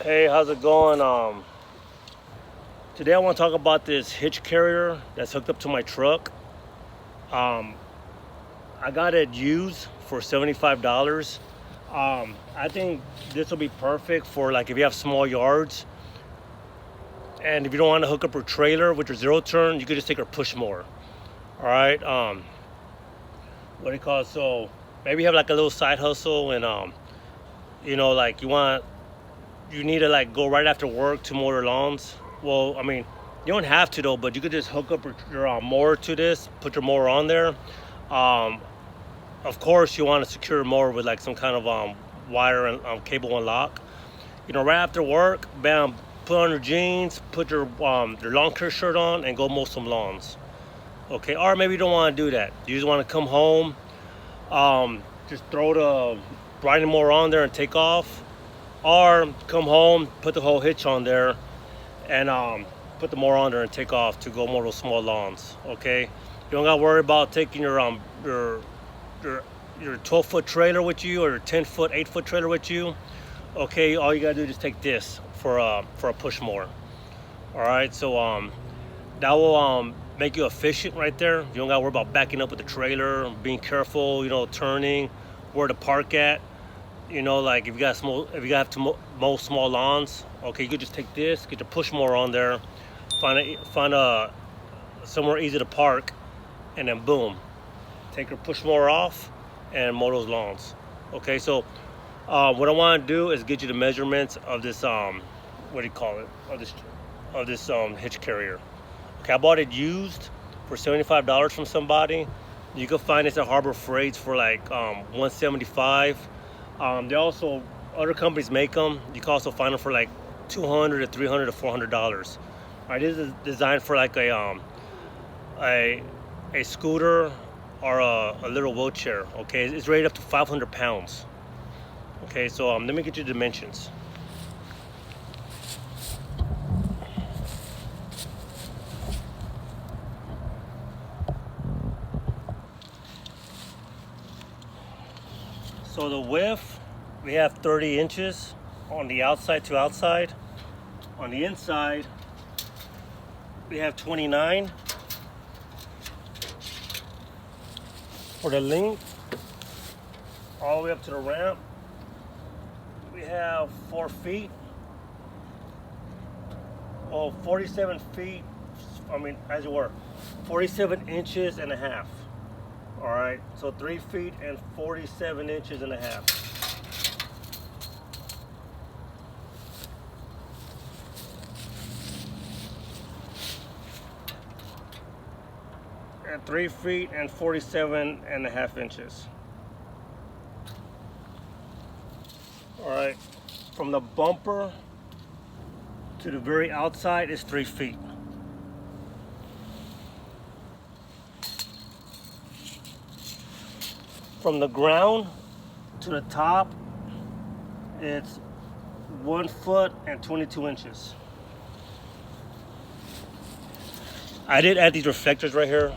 Hey, how's it going? Today I want to talk about this hitch carrier that's hooked up to my truck. I got it used for $75. I think this will be perfect for like if you have small yards, and if you don't want to hook up your trailer with your zero turn, you could just take your push mower. All right. What do you call it? So maybe you have like a little side hustle, and like you need to like go right after work to mow your lawns. Well, I mean, you don't have to though, but you could just hook up your mower to this, put your mower on there. Of course, you want to secure your mower with like some kind of wire and cable and lock. Right after work, bam, put on your jeans, put your Lawncare shirt on, and go mow some lawns. Okay, or maybe you don't want to do that. You just want to come home, just throw the riding mower on there and take off. Or come home, put the whole hitch on there, and put the mower on there and take off to go mow those small lawns. Okay, you don't got to worry about taking your 12-foot trailer with you or your 10-foot, 8-foot trailer with you. Okay, all you gotta do is just take this for a push mower. All right, so that will make you efficient right there. You don't gotta worry about backing up with the trailer, being careful, turning, where to park at. Like if you have to mow small lawns, okay, you could just take this, get your push mower on there, find a somewhere easy to park, and then boom, take your push mower off and mow those lawns. Okay, so what I want to do is get you the measurements of this of this hitch carrier. Okay, I bought it used for $75 from somebody. You can find this at Harbor Freights for like $175. They also, other companies make them. You can also find them for like $200 to $300 to $400. All right, this is designed for like a scooter or a little wheelchair. Okay, it's rated up to 500 pounds. Okay, so let me get you the dimensions. So the width, we have 30 inches on the outside to outside. On the inside, we have 29. For the length, all the way up to the ramp, we have 4 feet. Well, 47 feet, as it were, 47 inches and a half. All right, so 3 feet and 47 inches and a half. And 3 feet and 47 and a half inches. All right, from the bumper to the very outside is 3 feet. From the ground to the top, it's 1 foot and 22 inches. I did add these reflectors right here.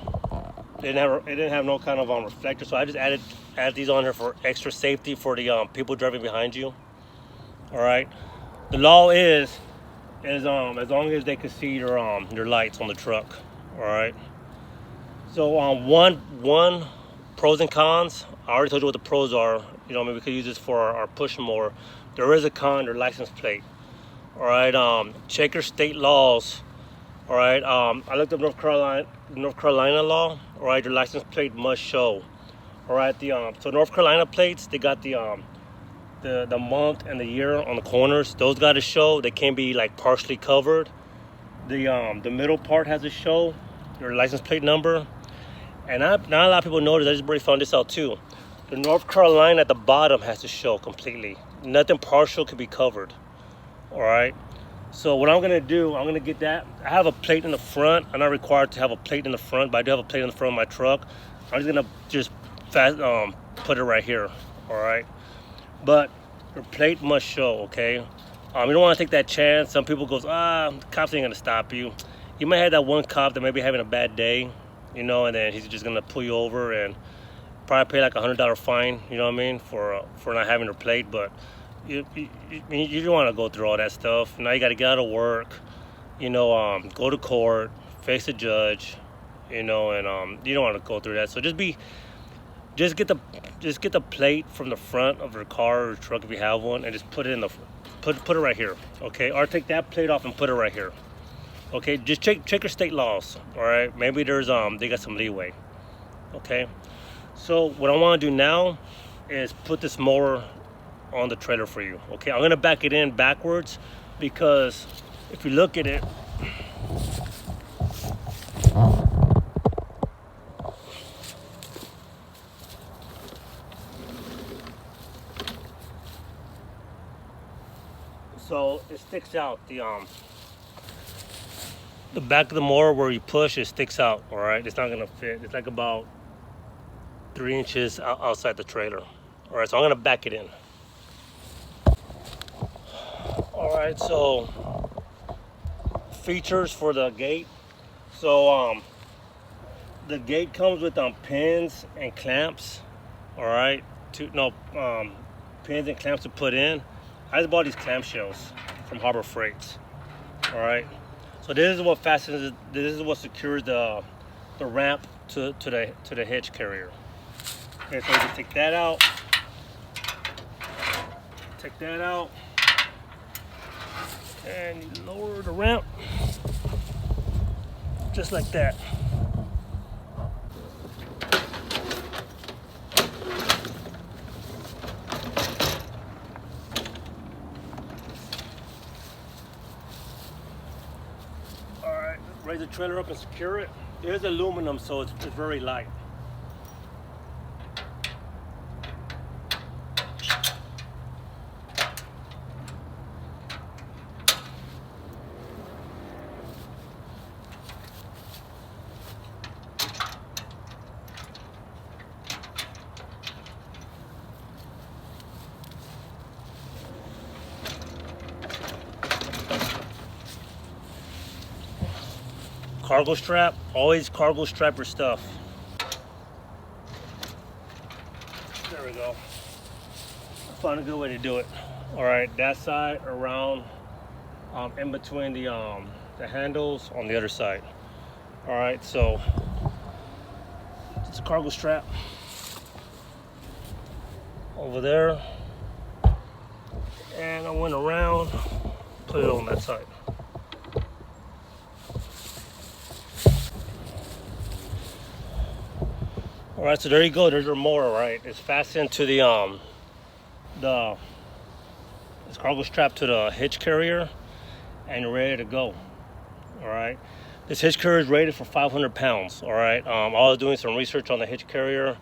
It didn't have no kind of reflector, so I just added these on here for extra safety for the people driving behind you. All right. The law is as long as they can see your lights on the truck. All right. So one pros and cons. I already told you what the pros are. Maybe we could use this for our push mower. There is a con, their license plate. All right. Check your state laws. All right. I looked up North Carolina law. All right. Your license plate must show. All right. So North Carolina plates, they got the month and the year on the corners. Those got to show. They can't be like partially covered. The middle part has to show your license plate number. And not a lot of people know this. I just already found this out too. The North Carolina at the bottom has to show completely. Nothing partial could be covered. All right. So what I'm gonna do, I'm gonna get that. I have a plate in the front. I'm not required to have a plate in the front, but I do have a plate in the front of my truck. I'm just gonna put it right here. All right. But your plate must show. Okay. You don't want to take that chance. Some people goes, the cops ain't gonna stop you. You might have that one cop that may be having a bad day. And then he's just gonna pull you over and probably pay like $100 fine, for not having your plate. But you don't want to go through all that stuff. Now you got to get out of work, you know, go to court, face a judge, you know, and you don't want to go through that. So just get the plate from the front of your car or truck if you have one, and just put it in the put it right here, okay? Or take that plate off and put it right here, okay? Just check your state laws, all right? Maybe there's they got some leeway, okay? So what I want to do now is put this mower on the trailer for you, okay? I'm gonna back it in backwards because if you look at it, so it sticks out. The back of the mower where you push, it sticks out, all right? It's not gonna fit. It's like about 3 inches outside the trailer. All right, so I'm gonna back it in. All right, so features for the gate. So the gate comes with pins and clamps. All right, pins and clamps to put in. I just bought these clamshells from Harbor Freights. All right, so this is what fastens it. This is what secures the ramp to the Hitch Carrier. Okay, so you just take that out. Take that out. And you lower the ramp just like that. All right, raise the trailer up and secure it. It is aluminum, so it's very light. Cargo strap, always cargo strap your stuff. There we go. Found a good way to do it. All right, that side around, in between the handles on the other side. All right, so it's a cargo strap over there, and I went around, put it on that side. All right, so there you go. There's your mower, right? It's fastened to the it's cargo strap to the hitch carrier, and you're ready to go. All right, this hitch carrier is rated for 500 pounds. All right, I was doing some research on the hitch carrier.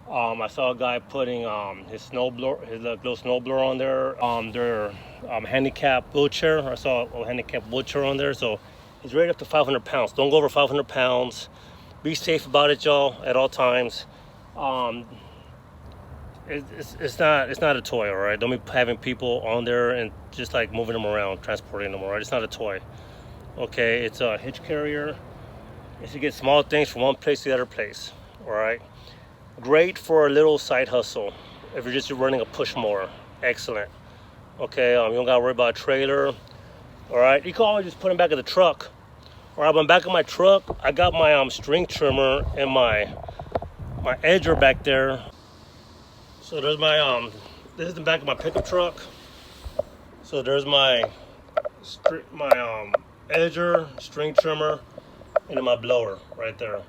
I saw a guy putting his snowblower, his little snowblower on there, their handicap wheelchair. I saw a handicap wheelchair on there, so it's rated up to 500 pounds. Don't go over 500 pounds. Be safe about it, y'all, at all times. It's not a toy, all right? Don't be having people on there and just like moving them around, transporting them, all right? It's not a toy, okay? It's a hitch carrier. It's to get small things from one place to the other place, all right? Great for a little side hustle if you're just running a push mower. Excellent, okay? You don't gotta worry about a trailer, all right? You can always just put them back in the truck. All right, I'm back in my truck. I got my string trimmer and my edger back there. So there's my this is the back of my pickup truck. So there's my edger, string trimmer, and then my blower right there.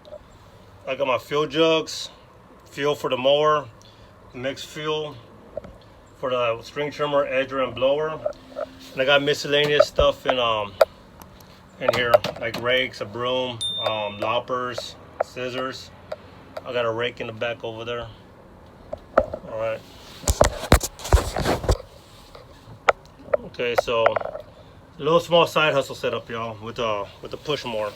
I got my fuel jugs, fuel for the mower, mixed fuel for the string trimmer, edger, and blower. And I got miscellaneous stuff in here, like rakes, a broom, loppers, scissors. I got a rake in the back over there. All right. Okay, so a little small side hustle setup, y'all, with the push mower.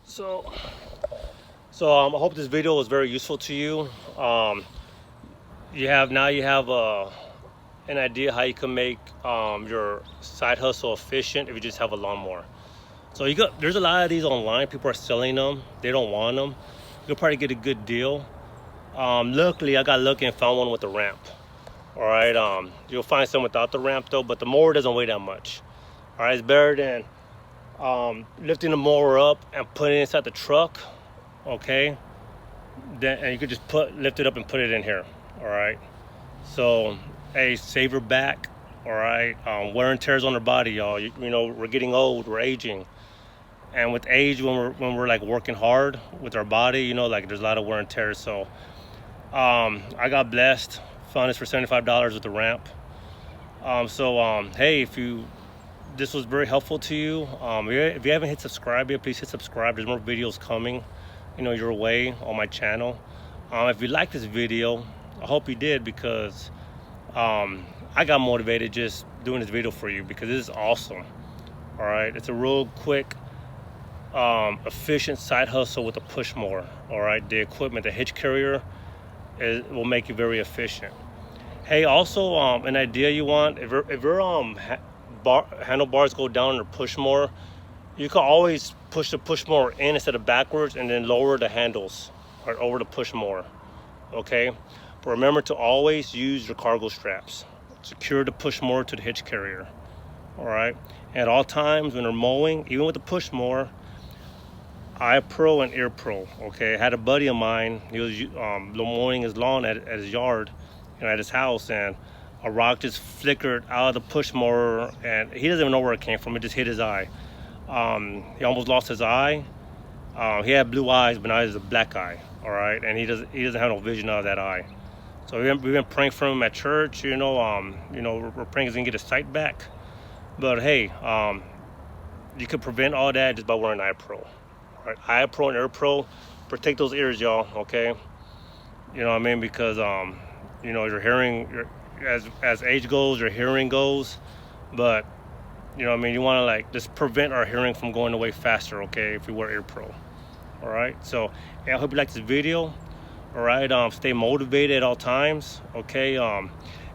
So I hope this video was very useful to you. You have an idea how you can make your side hustle efficient if you just have a lawnmower. So there's a lot of these online. People are selling them. They don't want them. You'll probably get a good deal. Luckily I got lucky and found one with a ramp. All right, you'll find some without the ramp though, but the mower doesn't weigh that much. All right, it's better than lifting the mower up and putting it inside the truck. Okay, then and you could just lift it up and put it in here. All right, so hey, save your back. All right, wear and tears on our body, y'all. You know, we're getting old, we're aging, and with age, when we're like working hard with our body, you know, like there's a lot of wear and tears. So I got blessed, found this for $75 with the ramp. Hey, if this was very helpful to you, if you haven't hit subscribe yet, please hit subscribe. There's more videos coming, you know, your way on my channel. If you like this video, I hope you did, because I got motivated just doing this video for you, because this is awesome. All right, it's a real quick, efficient side hustle with a push mower. All right, the equipment, the Hitch Carrier, will make you very efficient. Hey, also an idea you want, if your handlebars go down or push more, you can always push the push mower in instead of backwards, and then lower the handles or over the push mower. Okay, but remember to always use your cargo straps. Secure the push mower to the Hitch Carrier. All right, at all times when they're mowing, even with the push mower, eye pro and ear pro. Okay, I had a buddy of mine, he was mowing his lawn at his yard, you know, at his house, and a rock just flickered out of the push mower, and he doesn't even know where it came from. It just hit his eye. He almost lost his eye. He had blue eyes, but now he has a black eye. All right, and he doesn't have no vision out of that eye. So we've been praying for him at church. You know, we're praying he's gonna get his sight back. But hey, you can prevent all that just by wearing eye pro. All right, eye pro and ear pro, protect those ears, y'all. Okay, you know what I mean, because you know, your hearing, as age goes, your hearing goes, but you know what I mean, you want to like just prevent our hearing from going away faster. Okay, if you wear ear pro. All right, so yeah, I hope you like this video. All right, stay motivated at all times. Okay,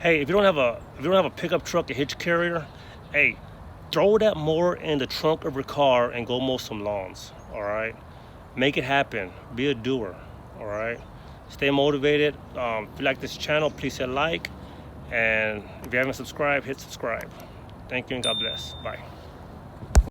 hey, if you don't have a pickup truck, a hitch carrier, hey, throw that mower in the trunk of your car and go mow some lawns. All right, make it happen. Be a doer. All right, stay motivated. If you like this channel, please hit like, and if you haven't subscribed, hit subscribe. Thank you and God bless. Bye.